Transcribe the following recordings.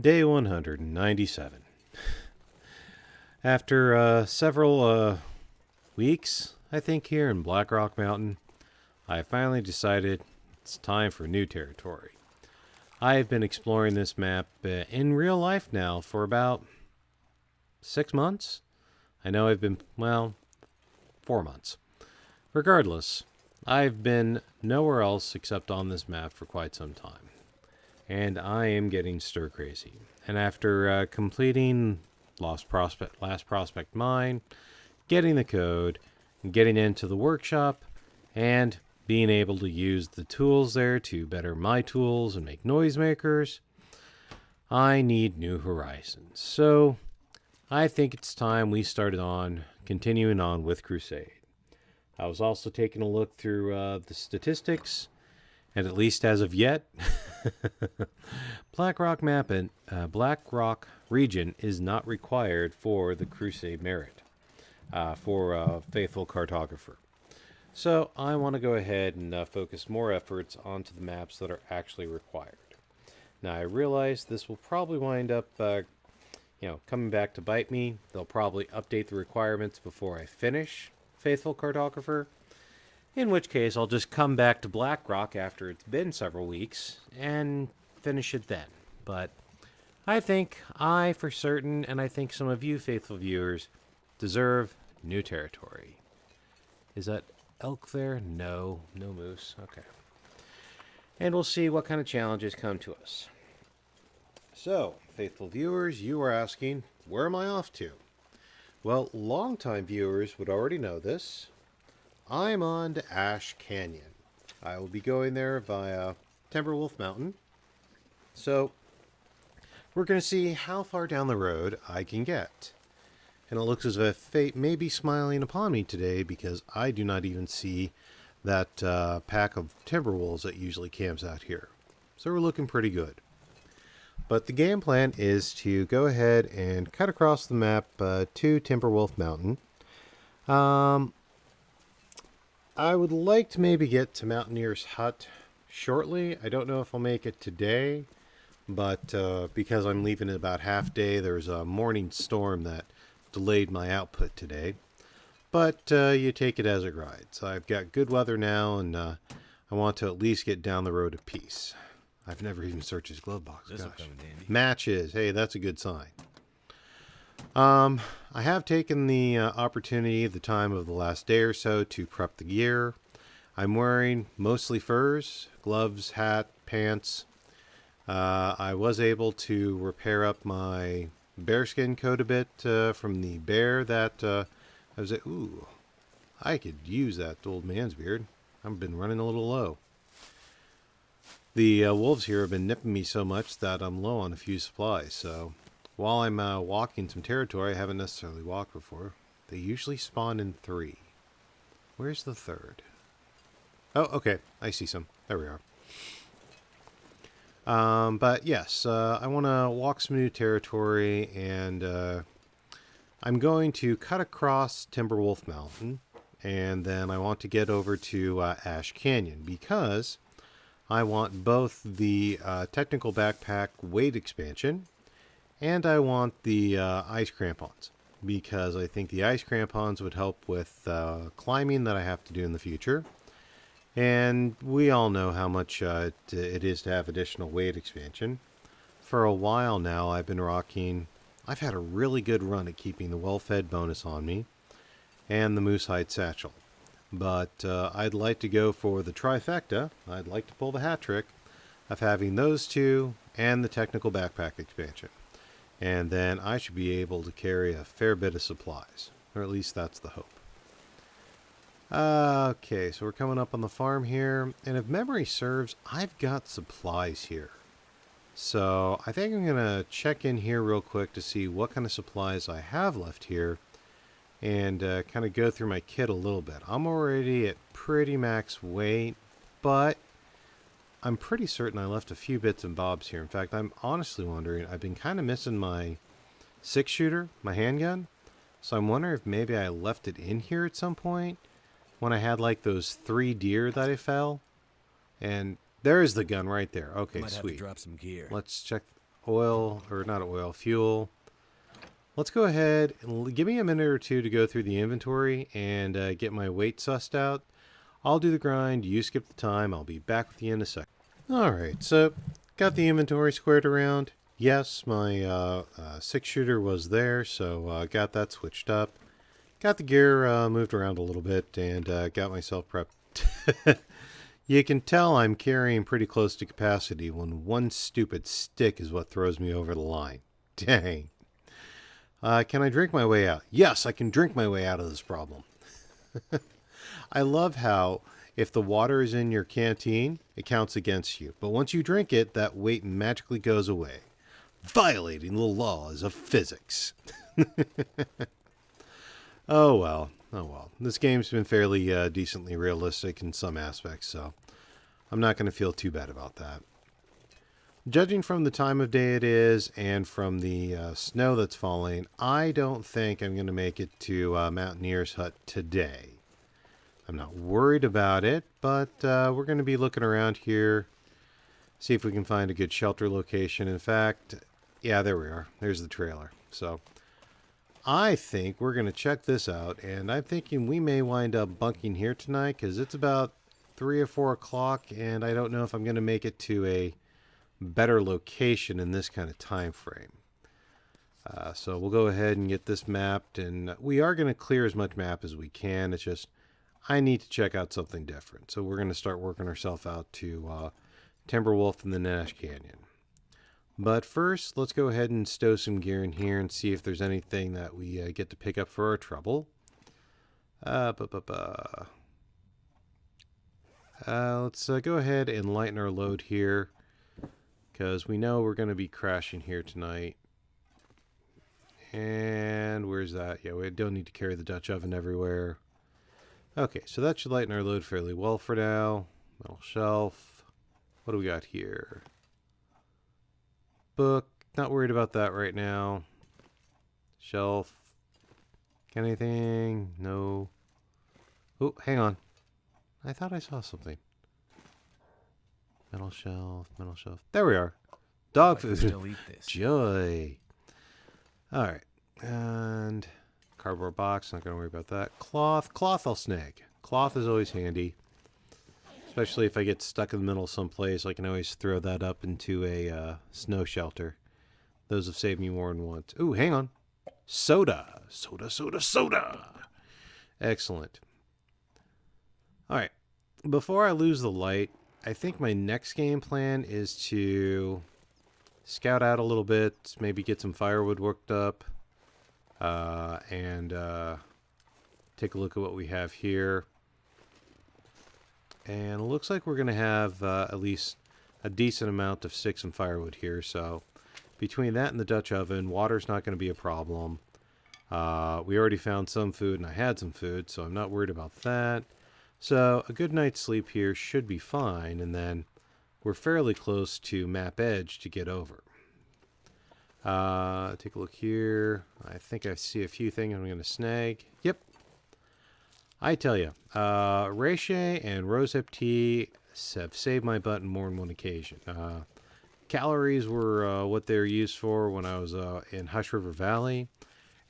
Day 197. After several weeks, I think, here in Black Rock Mountain, I finally decided it's time for new territory. I have been exploring this map in real life now for about 6 months. I know I've been, well, 4 months. Regardless, I've been nowhere else except on this map for quite some time. And I am getting stir crazy. And after completing Last Prospect Mine, getting the code, getting into the workshop, and being able to use the tools there to better my tools and make noisemakers, I need new horizons. So I think it's time we started continuing on with Crusade. I was also taking a look through the statistics, and at least as of yet, Black Rock map and Black Rock region is not required for the Crusade merit for a faithful cartographer. So I want to go ahead and focus more efforts onto the maps that are actually required. Now I realize this will probably wind up, coming back to bite me. They'll probably update the requirements before I finish faithful cartographer. In which case, I'll just come back to Black Rock after it's been several weeks and finish it then. But I think I, for certain, and I think some of you faithful viewers, deserve new territory. Is that elk there? No, no moose. Okay. And we'll see what kind of challenges come to us. So, faithful viewers, you are asking, where am I off to? Well, longtime viewers would already know this. I'm on to Ash Canyon. I will be going there via Timberwolf Mountain. So, we're going to see how far down the road I can get. And it looks as if fate may be smiling upon me today because I do not even see that pack of Timberwolves that usually camps out here. So we're looking pretty good. But the game plan is to go ahead and cut across the map to Timberwolf Mountain. I would like to maybe get to Mountaineer's Hut shortly. I don't know if I'll make it today, but because I'm leaving at about half day, there's a morning storm that delayed my output today. But you take it as it rides. I've got good weather now, and I want to at least get down the road of peace. I've never even searched his glove box. Gosh. Matches. Hey, that's a good sign. I have taken the opportunity, the time of the last day or so, to prep the gear. I'm wearing mostly furs, gloves, hat, pants. I was able to repair up my bearskin coat a bit from the bear that I was like, ooh, I could use that old man's beard. I've been running a little low. The wolves here have been nipping me so much that I'm low on a few supplies, so while I'm walking some territory I haven't necessarily walked before, they usually spawn in 3. Where's the third? Oh, okay. I see some. There we are. But yes, I want to walk some new territory, and I'm going to cut across Timberwolf Mountain, and then I want to get over to Ash Canyon, because I want both the technical backpack weight expansion, and I want the ice crampons, because I think the ice crampons would help with climbing that I have to do in the future. And we all know how much it is to have additional weight expansion. For a while now, I've had a really good run at keeping the well-fed bonus on me, and the moose hide satchel. But I'd like to go for the trifecta. I'd like to pull the hat trick of having those two and the technical backpack expansion. And then I should be able to carry a fair bit of supplies. Or at least that's the hope. Okay, so we're coming up on the farm here. And if memory serves, I've got supplies here. So I think I'm going to check in here real quick to see what kind of supplies I have left here. And kind of go through my kit a little bit. I'm already at pretty max weight, but I'm pretty certain I left a few bits and bobs here. In fact, I'm honestly wondering, I've been kind of missing my 6-shooter, my handgun. So I'm wondering if maybe I left it in here at some point when I had like those 3 deer that I fell. And there is the gun right there. Okay, Might sweet. Have to drop some gear. Let's check. oil, or not oil, fuel. Let's go ahead and give me a minute or two to go through the inventory and get my weight sussed out. I'll do the grind, you skip the time, I'll be back with you in a second. Alright, so got the inventory squared around. Yes, my 6-shooter was there, so got that switched up. Got the gear moved around a little bit and got myself prepped. You can tell I'm carrying pretty close to capacity when one stupid stick is what throws me over the line. Dang. Can I drink my way out? Yes, I can drink my way out of this problem. I love how if the water is in your canteen, it counts against you. But once you drink it, that weight magically goes away. Violating the laws of physics. Oh well. Oh well. This game's been fairly decently realistic in some aspects, so I'm not going to feel too bad about that. Judging from the time of day it is and from the snow that's falling, I don't think I'm going to make it to Mountaineer's Hut today. I'm not worried about it, but we're going to be looking around here, see if we can find a good shelter location. In fact, yeah, there we are. There's the trailer. So I think we're going to check this out, and I'm thinking we may wind up bunking here tonight because it's about 3 or 4 o'clock, and I don't know if I'm going to make it to a better location in this kind of time frame. So we'll go ahead and get this mapped, and we are going to clear as much map as we can. It's just I need to check out something different. So we're going to start working ourselves out to Timberwolf in the Nash Canyon. But first, let's go ahead and stow some gear in here and see if there's anything that we get to pick up for our trouble. Let's go ahead and lighten our load here, because we know we're going to be crashing here tonight. And where's that? Yeah, we don't need to carry the Dutch oven everywhere. Okay, so that should lighten our load fairly well for now. Metal shelf. What do we got here? Book. Not worried about that right now. Shelf. Anything? No. Oh, hang on. I thought I saw something. Metal shelf, metal shelf. There we are. Dog food. Still eat this. Joy. All right. And cardboard box. Not going to worry about that. Cloth. Cloth I'll snag. Cloth is always handy. Especially if I get stuck in the middle of someplace, I can always throw that up into a snow shelter. Those have saved me more than once. Ooh, hang on. Soda. Soda, soda, soda. Excellent. All right. Before I lose the light, I think my next game plan is to scout out a little bit, maybe get some firewood worked up, and take a look at what we have here. And it looks like we're going to have at least a decent amount of sticks and firewood here. So between that and the Dutch oven, water's not going to be a problem. We already found some food, and I had some food, so I'm not worried about that. So a good night's sleep here should be fine, and then we're fairly close to map edge to get over. Take a look here. I think I see a few things I'm going to snag. Yep. I tell you, reishi and rosehip tea have saved my butt on more than one occasion. Calories were what they were used for when I was in Hush River Valley,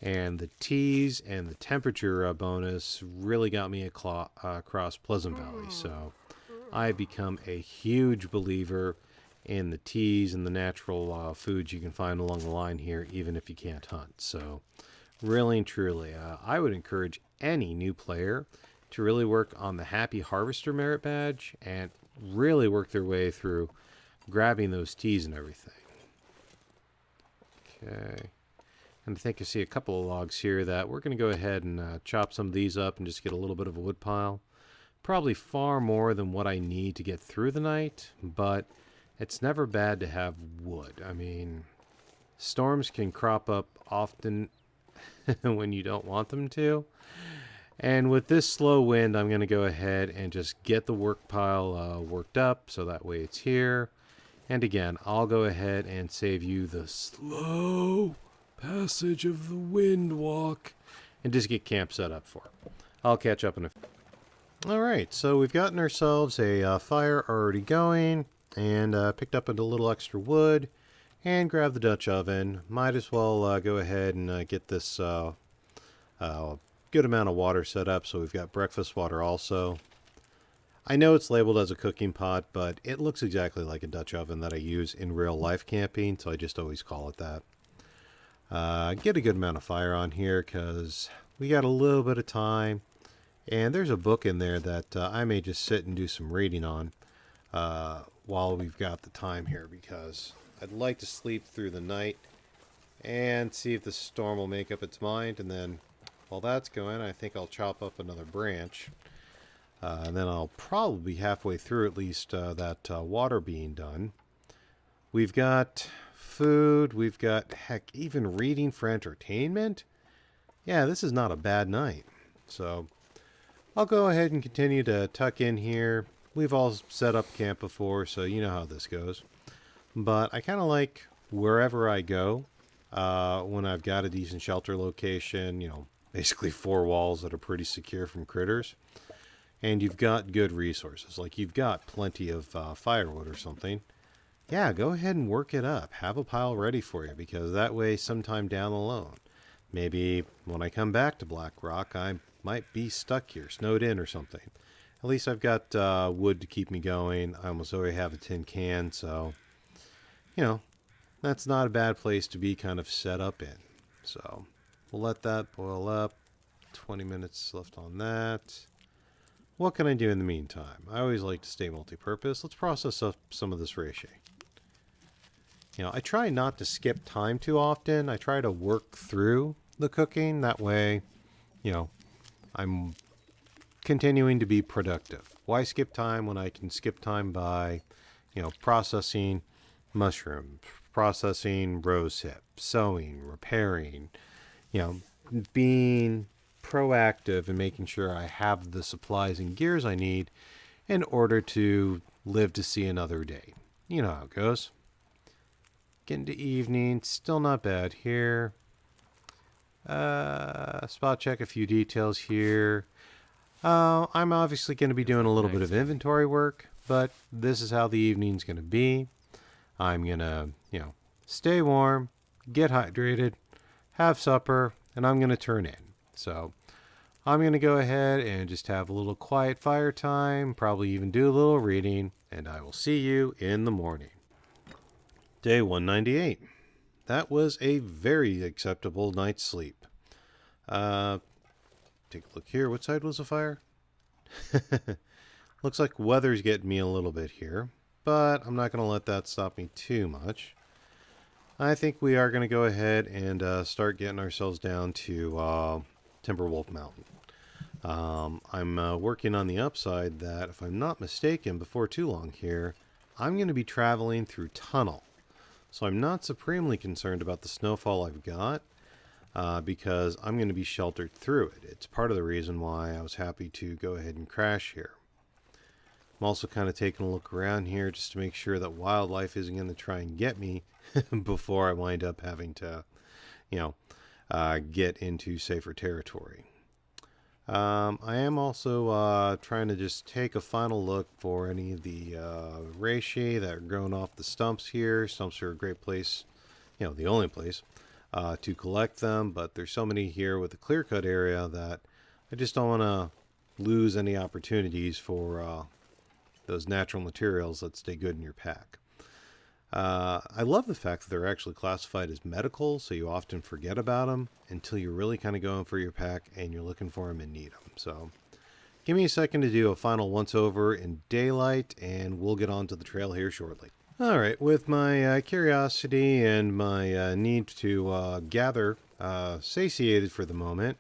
and the teas and the temperature bonus really got me across Pleasant Valley. So I've become a huge believer in the teas and the natural foods you can find along the line here, even if you can't hunt. So really and truly, I would encourage any new player to really work on the Happy Harvester merit badge and really work their way through grabbing those teas and everything. Okay. And I think I see a couple of logs here that we're going to go ahead and chop some of these up and just get a little bit of a wood pile. Probably far more than what I need to get through the night, but it's never bad to have wood. I mean, storms can crop up often when you don't want them to. And with this slow wind, I'm going to go ahead and just get the work pile worked up so that way it's here. And again, I'll go ahead and save you the slow passage of the wind walk and just get camp set up for it. I'll catch up in a few. All right, so we've gotten ourselves a fire already going and picked up a little extra wood. and grab the Dutch oven. Might as well go ahead and get this good amount of water set up. So we've got breakfast water also. I know it's labeled as a cooking pot, but it looks exactly like a Dutch oven that I use in real life camping, so I just always call it that. Get a good amount of fire on here because we got a little bit of time, and there's a book in there that I may just sit and do some reading on while we've got the time here, because I'd like to sleep through the night and see if the storm will make up its mind. And then while that's going, I think I'll chop up another branch. And then I'll probably be halfway through at least that water being done. We've got food. We've got, heck, even reading for entertainment. Yeah, this is not a bad night. So I'll go ahead and continue to tuck in here. We've all set up camp before, so you know how this goes. But I kind of like wherever I go when I've got a decent shelter location, you know, basically 4 walls that are pretty secure from critters. And you've got good resources, like you've got plenty of firewood or something. Yeah, go ahead and work it up. Have a pile ready for you, because that way sometime down the line, maybe when I come back to Black Rock, I might be stuck here, snowed in or something. At least I've got wood to keep me going. I almost already have a tin can, so, you know, that's not a bad place to be kind of set up in. So we'll let that boil up. 20 minutes left on that. What can I do in the meantime? I always like to stay multi-purpose. Let's process up some of this reishi. You know, I try not to skip time too often. I try to work through the cooking. That way, you know, I'm continuing to be productive. Why skip time when I can skip time by, you know, processing mushrooms, processing rose hip, sewing, repairing, you know, being proactive and making sure I have the supplies and gears I need in order to live to see another day. You know how it goes. Getting to evening, still not bad here. Spot check a few details here. I'm obviously going to be doing a little bit of inventory work, but this is how the evening's going to be. I'm going to, you know, stay warm, get hydrated, have supper, and I'm going to turn in. So I'm going to go ahead and just have a little quiet fire time, probably even do a little reading, and I will see you in the morning. Day 198. That was a very acceptable night's sleep. Take a look here. What side was the fire? Looks like weather's getting me a little bit here, but I'm not going to let that stop me too much. I think we are going to go ahead and start getting ourselves down to Timberwolf Mountain. I'm working on the upside that, if I'm not mistaken, before too long here, I'm going to be traveling through tunnel. So I'm not supremely concerned about the snowfall I've got because I'm going to be sheltered through it. It's part of the reason why I was happy to go ahead and crash here. I'm also kind of taking a look around here just to make sure that wildlife isn't going to try and get me before I wind up having to, you know, get into safer territory. I am also trying to just take a final look for any of the reishi that are growing off the stumps here. Stumps are a great place, you know, the only place to collect them, but there's so many here with the clear cut area that I just don't want to lose any opportunities for those natural materials that stay good in your pack. I love the fact that they're actually classified as medical, so you often forget about them until you're really kind of going for your pack and you're looking for them and need them. So give me a second to do a final once-over in daylight, and we'll get on to the trail here shortly. All right, with my curiosity and my need to gather satiated for the moment,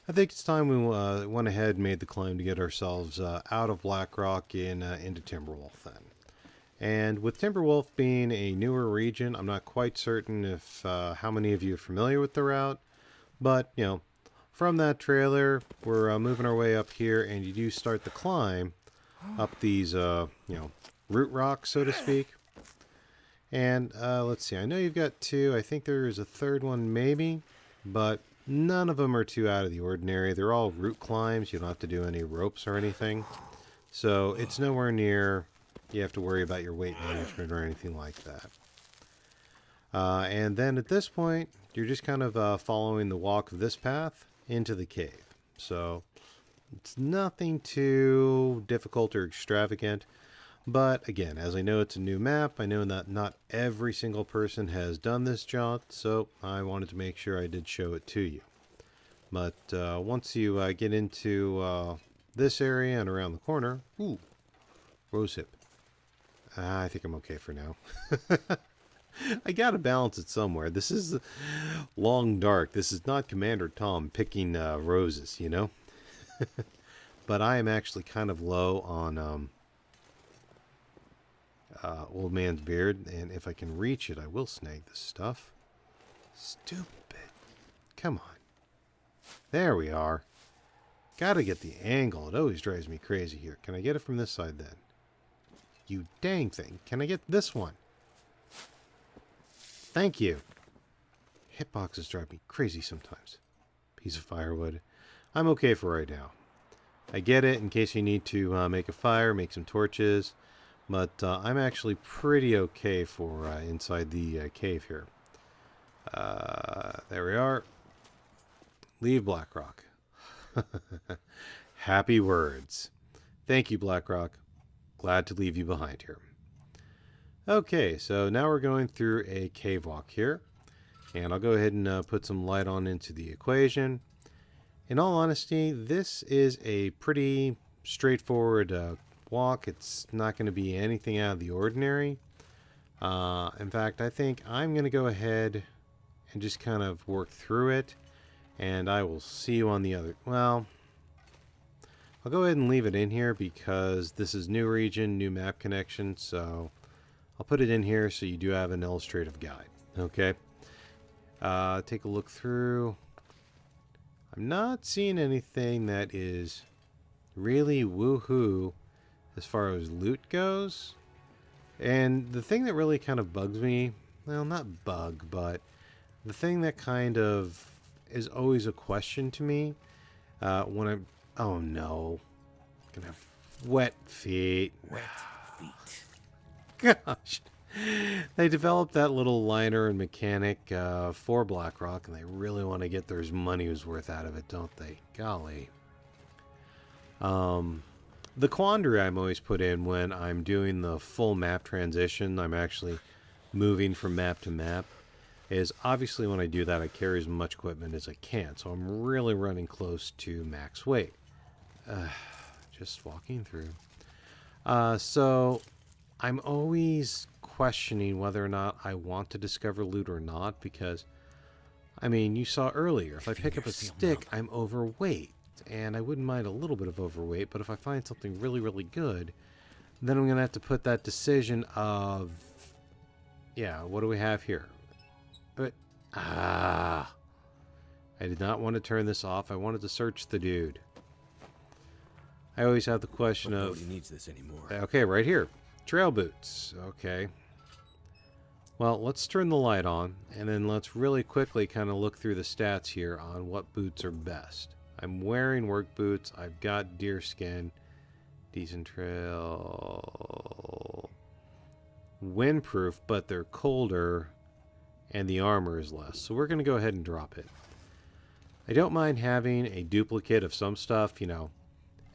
I think it's time we went ahead and made the climb to get ourselves out of Black Rock and into Timberwolf then. And with Timberwolf being a newer region, I'm not quite certain if how many of you are familiar with the route, but, you know, from that trailer, we're moving our way up here, and you do start the climb up these, you know, root rocks, so to speak. And let's see, I know you've got 2. I think there is a 3rd one maybe, but none of them are too out of the ordinary. They're all root climbs. You don't have to do any ropes or anything. So it's nowhere near you have to worry about your weight management or anything like that. And then at this point, you're just kind of following the walk of this path into the cave. So it's nothing too difficult or extravagant. But again, as I know it's a new map, I know that not every single person has done this jaunt, so I wanted to make sure I did show it to you. But once you get into this area and around the corner, ooh, rosehip. I think I'm okay for now. I gotta balance it somewhere. This is long dark. This is not Commander Tom picking roses, you know? But I am actually kind of low on old man's beard, and if I can reach it, I will snag this stuff. Stupid. Come on. There we are. Gotta get the angle. It always drives me crazy here. Can I get it from this side then? You dang thing. Can I get this one? Thank you. Hitboxes drive me crazy sometimes. Piece of firewood. I'm okay for right now. I get it in case you need to make a fire, make some torches. But I'm actually pretty okay for inside the cave here. There we are. Leave Blackrock. Happy words. Thank you, Blackrock. Glad to leave you behind here. Okay, so now we're going through a cave walk here. And I'll go ahead and put some light on into the equation. In all honesty, this is a pretty straightforward walk. It's not going to be anything out of the ordinary. In fact, I think I'm going to go ahead and just kind of work through it. And I will see you on the other... Well, I'll go ahead and leave it in here because this is new region, new map connection. So I'll put it in here so you do have an illustrative guide. Okay. Take a look through. I'm not seeing anything that is really woohoo as far as loot goes. And the thing that really kind of bugs me, well, not bug, but the thing that kind of is always a question to me when I'm, oh no, I'm gonna have wet feet. Wet feet. Gosh. They developed that little liner and mechanic for Blackrock, and they really want to get their money's worth out of it, don't they? Golly. The quandary I'm always put in when I'm doing the full map transition, I'm actually moving from map to map, is obviously when I do that, I carry as much equipment as I can. So I'm really running close to max weight. Just walking through. So I'm always questioning whether or not I want to discover loot or not, because, I mean, you saw earlier, if I pick up a stick, I'm overweight. And I wouldn't mind a little bit of overweight, but if I find something really, really good, then I'm going to have to put that decision of, yeah, what do we have here? But, I did not want to turn this off. I wanted to search the dude. I always have the question of... Nobody needs this anymore. Okay, right here. Trail boots. Okay. Well, let's turn the light on, and then let's really quickly kind of look through the stats here on what boots are best. I'm wearing work boots. I've got deer skin. Decent trail. Windproof, but they're colder, and the armor is less. So we're going to go ahead and drop it. I don't mind having a duplicate of some stuff, you know,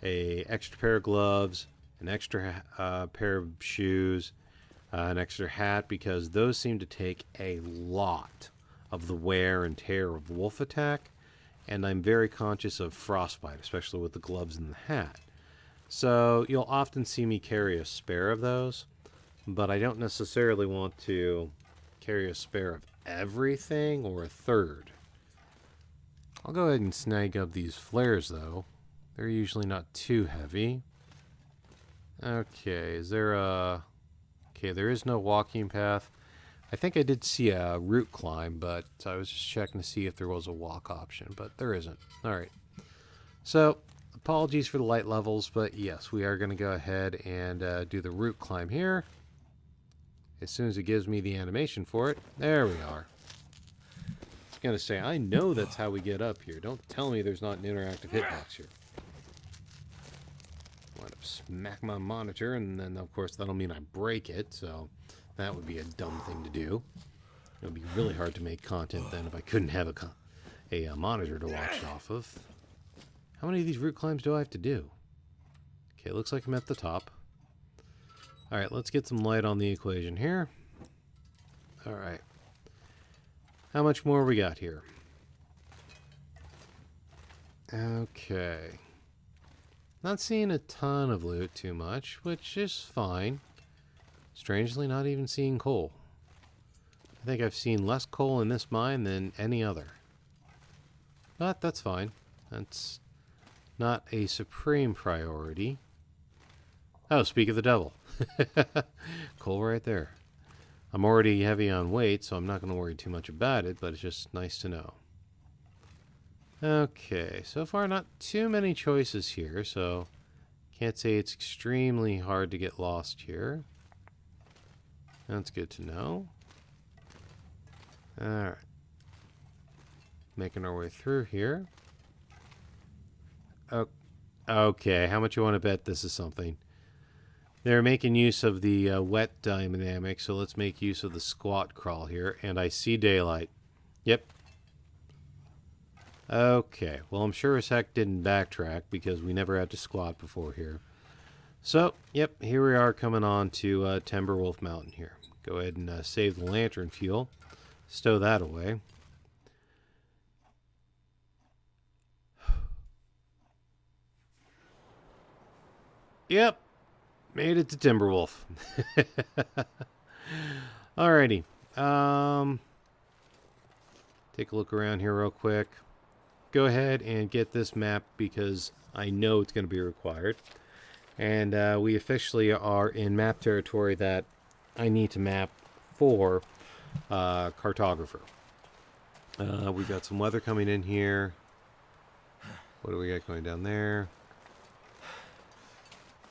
a extra pair of gloves, an extra pair of shoes, an extra hat, because those seem to take a lot of the wear and tear of wolf attack. And I'm very conscious of frostbite, especially with the gloves and the hat. So you'll often see me carry a spare of those, but I don't necessarily want to carry a spare of everything or a third. I'll go ahead and snag up these flares, though. They're usually not too heavy. Okay, is there a... Okay, there is no walking path. I think I did see a route climb, but I was just checking to see if there was a walk option, but there isn't. All right. So, apologies for the light levels, but yes, we are going to go ahead and do the route climb here. As soon as it gives me the animation for it. There we are. I was going to say, I know that's how we get up here. Don't tell me there's not an interactive hitbox here. Wind up smack my monitor, and then, of course, that'll mean I break it, so... That would be a dumb thing to do. It would be really hard to make content then if I couldn't have a monitor to watch off of. How many of these route climbs do I have to do? Okay, looks like I'm at the top. Alright, let's get some light on the equation here. Alright. How much more we got here? Okay. Not seeing a ton of loot too much, which is fine. Strangely, not even seeing coal. I think I've seen less coal in this mine than any other. But that's fine. That's not a supreme priority. Oh, speak of the devil. Coal right there. I'm already heavy on weight, so I'm not going to worry too much about it, but it's just nice to know. Okay, so far not too many choices here, so can't say it's extremely hard to get lost here. That's good to know. Alright. Making our way through here. Okay, how much you want to bet this is something? They're making use of the wet dynamic, so let's make use of the squat crawl here. And I see daylight. Yep. Okay, well I'm sure as heck didn't backtrack because we never had to squat before here. So, yep, here we are coming on to Timberwolf Mountain here. Go ahead and save the lantern fuel. Stow that away. Yep, made it to Timberwolf. Alrighty. Take a look around here real quick. Go ahead and get this map because I know it's going to be required. And we officially are in map territory that I need to map for cartographer. We got some weather coming in here. What do we got going down there?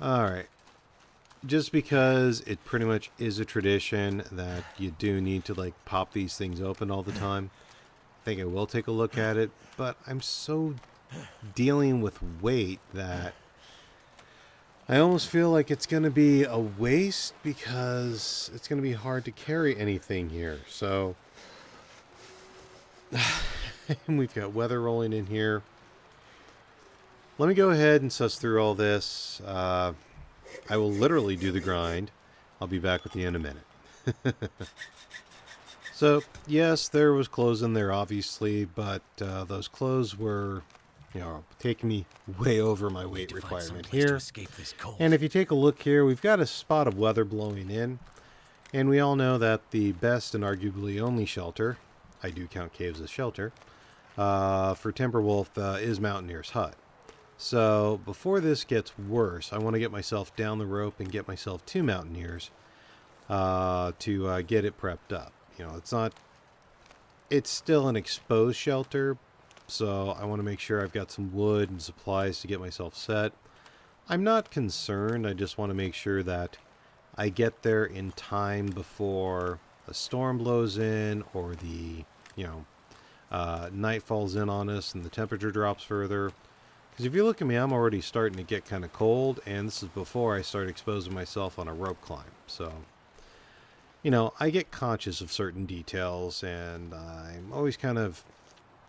Alright. Just because it pretty much is a tradition that you do need to like pop these things open all the time. I think I will take a look at it, but I'm so dealing with weight that I almost feel like it's going to be a waste because it's going to be hard to carry anything here. So, and we've got weather rolling in here. Let me go ahead and suss through all this. I will literally do the grind. I'll be back with you in a minute. So, yes, there was clothes in there, obviously, but those clothes were, taking me way over my weight requirement here. And if you take a look here, we've got a spot of weather blowing in. And we all know that the best and arguably only shelter, I do count caves as shelter, for Timberwolf is Mountaineer's Hut. So before this gets worse, I want to get myself down the rope and get myself to Mountaineers to get it prepped up. It's still an exposed shelter, so I want to make sure I've got some wood and supplies to get myself set. I'm not concerned. I just want to make sure that I get there in time before a storm blows in or the, night falls in on us and the temperature drops further. Because if you look at me, I'm already starting to get kind of cold, and this is before I start exposing myself on a rope climb. So, I get conscious of certain details, and I'm always kind of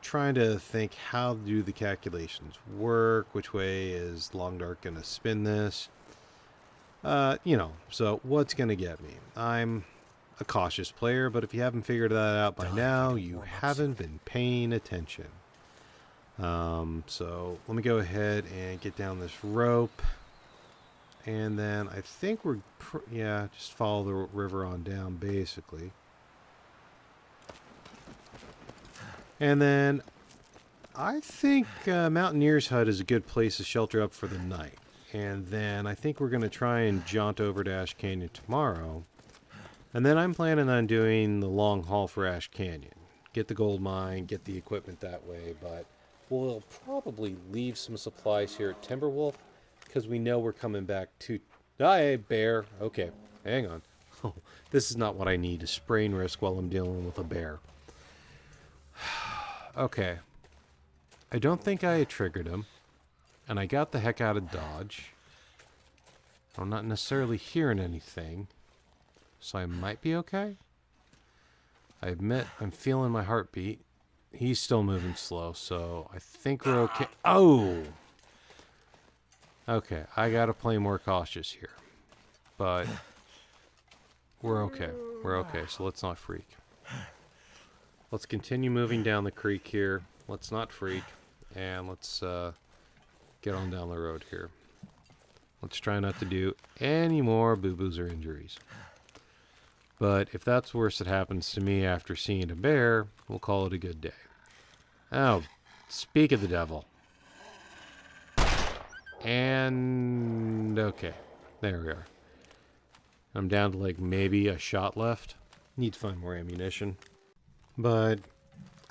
trying to think how do the calculations work, which way is Long Dark going to spin this, so what's going to get me? I'm a cautious player, but if you haven't figured that out by now, you haven't been paying attention. So let me go ahead and get down this rope, and then I think we're, just follow the river on down, basically. And then I think Mountaineer's Hut is a good place to shelter up for the night. And then I think we're going to try and jaunt over to Ash Canyon tomorrow. And then I'm planning on doing the long haul for Ash Canyon. Get the gold mine, get the equipment that way, but we'll probably leave some supplies here at Timberwolf because we know we're coming back to... Hey, bear. Okay, hang on. Oh, this is not what I need, a sprain risk while I'm dealing with a bear. Okay. I don't think I had triggered him, and I got the heck out of Dodge. I'm not necessarily hearing anything, so I might be okay. I admit I'm feeling my heartbeat. He's still moving slow, so I think we're okay. Oh! Okay, I gotta play more cautious here. But we're okay. We're okay, so let's not freak. Let's continue moving down the creek here. Let's not freak. And let's get on down the road here. Let's try not to do any more boo-boos or injuries. But if that's worse that happens to me after seeing a bear, we'll call it a good day. Oh, speak of the devil. And okay, there we are. I'm down to like maybe a shot left. Need to find more ammunition. But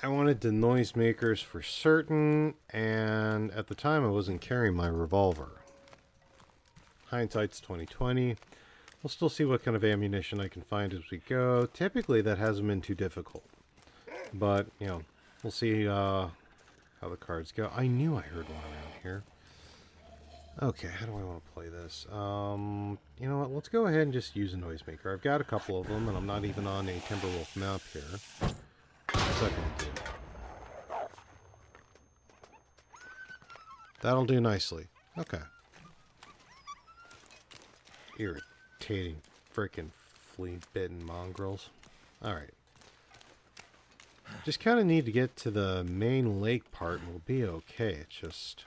I wanted the noisemakers for certain, and at the time I wasn't carrying my revolver. Hindsight's 2020. We'll still see what kind of ammunition I can find as we go. Typically that hasn't been too difficult. But, you know, we'll see how the cards go. I knew I heard one around here. Okay, how do I want to play this? You know what, let's go ahead and just use a noisemaker. I've got a couple of them, and I'm not even on a Timberwolf map here. What's that going to do? That'll do nicely. Okay. Irritating freaking flea-bitten mongrels. Alright. Just kind of need to get to the main lake part and we'll be okay. It's just,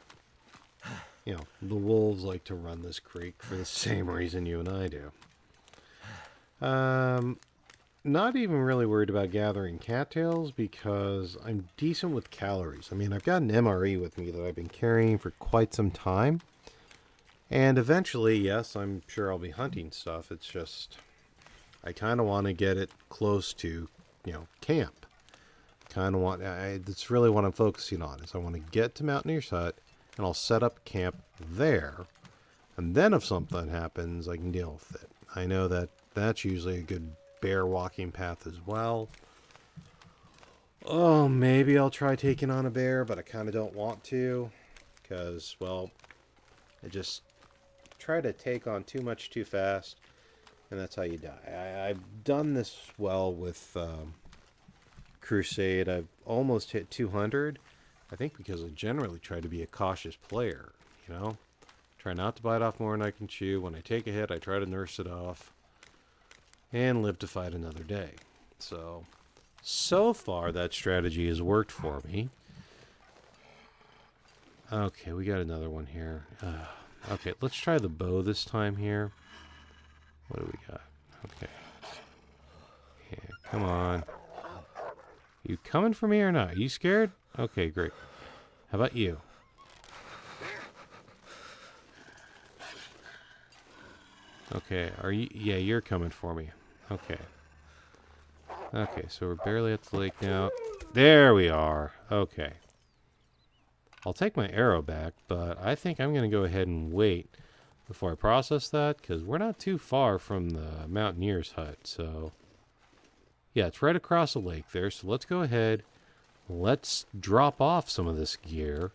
you know, the wolves like to run this creek for the same reason you and I do. Not even really worried about gathering cattails because I'm decent with calories. I mean, I've got an MRE with me that I've been carrying for quite some time. And eventually, yes, I'm sure I'll be hunting stuff. It's just, I kind of want to get it close to, you know, camp. Kind of want, that's really what I'm focusing on, is I want to get to Mountaineer's Hut, and I'll set up camp there. And then if something happens, I can deal with it. I know that that's usually a good bear walking path as well. Oh, maybe I'll try taking on a bear, but I kind of don't want to. Because, well, I just try to take on too much too fast, and that's how you die. I've done this well with Crusade. I've almost hit 200, I think because I generally try to be a cautious player, you know? Try not to bite off more than I can chew. When I take a hit, I try to nurse it off and live to fight another day. So far that strategy has worked for me. Okay, we got another one here. Okay, let's try the bow this time here. What do we got? Okay. Yeah, come on. You coming for me or not? Are you scared? Okay, great. How about you? Okay, are you? Yeah, you're coming for me. Okay. Okay, so we're barely at the lake now. There we are. Okay. I'll take my arrow back, but I think I'm going to go ahead and wait before I process that, because we're not too far from the Mountaineer's Hut, so... Yeah, it's right across the lake there, so let's go ahead. Let's drop off some of this gear.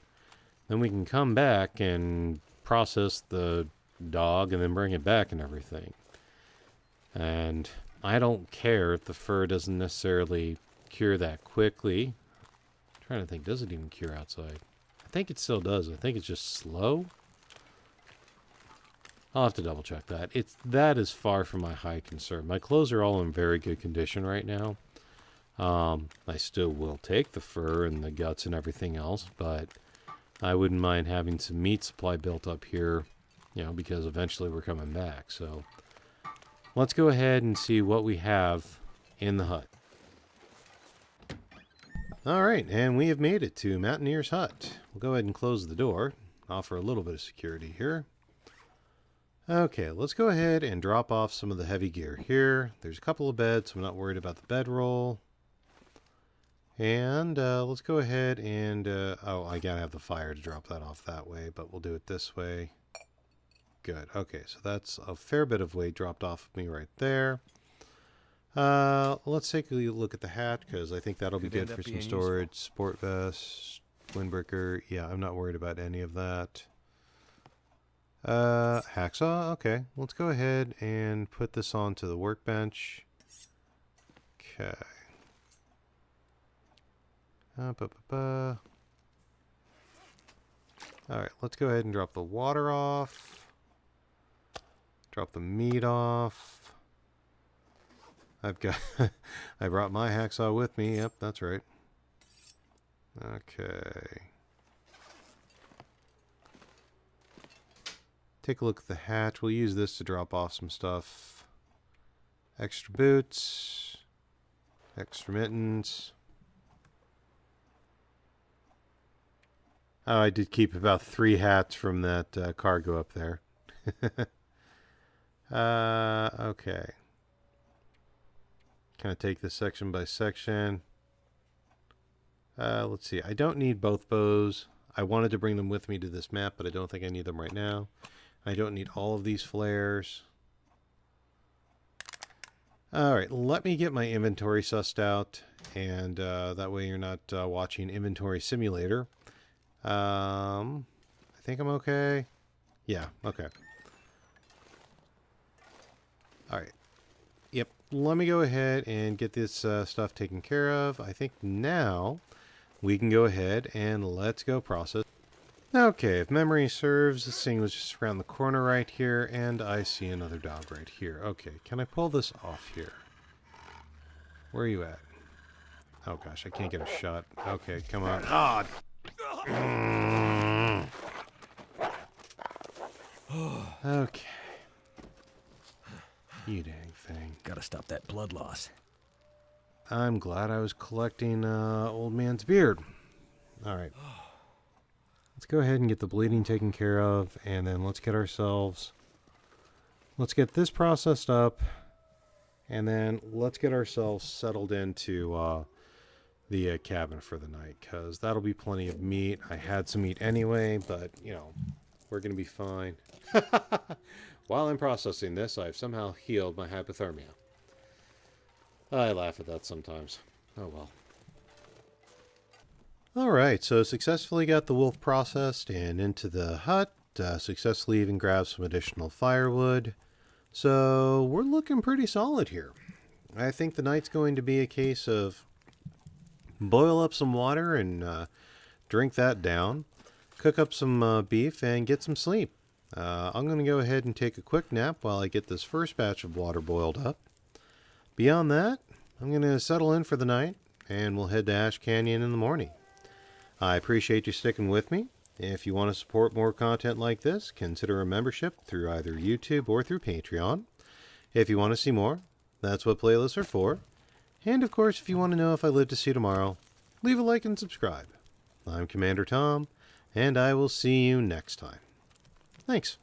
Then we can come back and process the dog and then bring it back and everything. And I don't care if the fur doesn't necessarily cure that quickly. I'm trying to think, does it even cure outside? I think it still does. I think it's just slow. I'll have to double check that. That is far from my high concern. My clothes are all in very good condition right now. I still will take the fur and the guts and everything else, but I wouldn't mind having some meat supply built up here, you know, because eventually we're coming back. So let's go ahead and see what we have in the hut. All right, and we have made it to Mountaineer's Hut. We'll go ahead and close the door, offer a little bit of security here. Okay, let's go ahead and drop off some of the heavy gear here. There's a couple of beds, so I'm not worried about the bedroll. And let's go ahead and... oh, I gotta have the fire to drop that off that way, but we'll do it this way. Good. Okay, so that's a fair bit of weight dropped off of me right there. Let's take a look at the hat, because I think that'll be good for some storage. Sport vest, windbreaker. Yeah, I'm not worried about any of that. Hacksaw. Okay, let's go ahead and put this onto the workbench. Okay. Alright, let's go ahead and drop the water off. Drop the meat off. I've got... I brought my hacksaw with me. Yep, that's right. Okay. Take a look at the hatch. We'll use this to drop off some stuff. Extra boots. Extra mittens. Oh, I did keep about 3 hats from that cargo up there. Okay. Kind of take this section by section. Let's see. I don't need both bows. I wanted to bring them with me to this map, but I don't think I need them right now. I don't need all of these flares. Alright, let me get my inventory sussed out, and that way you're not watching Inventory Simulator. I think I'm okay. Yeah, okay. Alright. Yep, let me go ahead and get this stuff taken care of. I think now we can go ahead and let's go process. Okay, if memory serves, this thing was just around the corner right here, and I see another dog right here. Okay, can I pull this off here? Where are you at? Oh gosh, I can't get a shot. Okay, come on. Ah! Okay. You dang thing. Gotta stop that blood loss. I'm glad I was collecting old man's beard. Alright. Let's go ahead and get the bleeding taken care of, and then let's get this processed up, and then let's get ourselves settled into the cabin for the night, because that'll be plenty of meat. I had some meat anyway, but, you know, we're going to be fine. While I'm processing this, I've somehow healed my hypothermia. I laugh at that sometimes. Oh well. Alright, so successfully got the wolf processed and into the hut. Successfully even grabbed some additional firewood. So we're looking pretty solid here. I think the night's going to be a case of boil up some water and drink that down. Cook up some beef and get some sleep. I'm going to go ahead and take a quick nap while I get this first batch of water boiled up. Beyond that, I'm going to settle in for the night and we'll head to Ash Canyon in the morning. I appreciate you sticking with me. If you want to support more content like this, consider a membership through either YouTube or through Patreon. If you want to see more, that's what playlists are for. And of course, if you want to know if I live to see tomorrow, leave a like and subscribe. I'm Commander Tom, and I will see you next time. Thanks.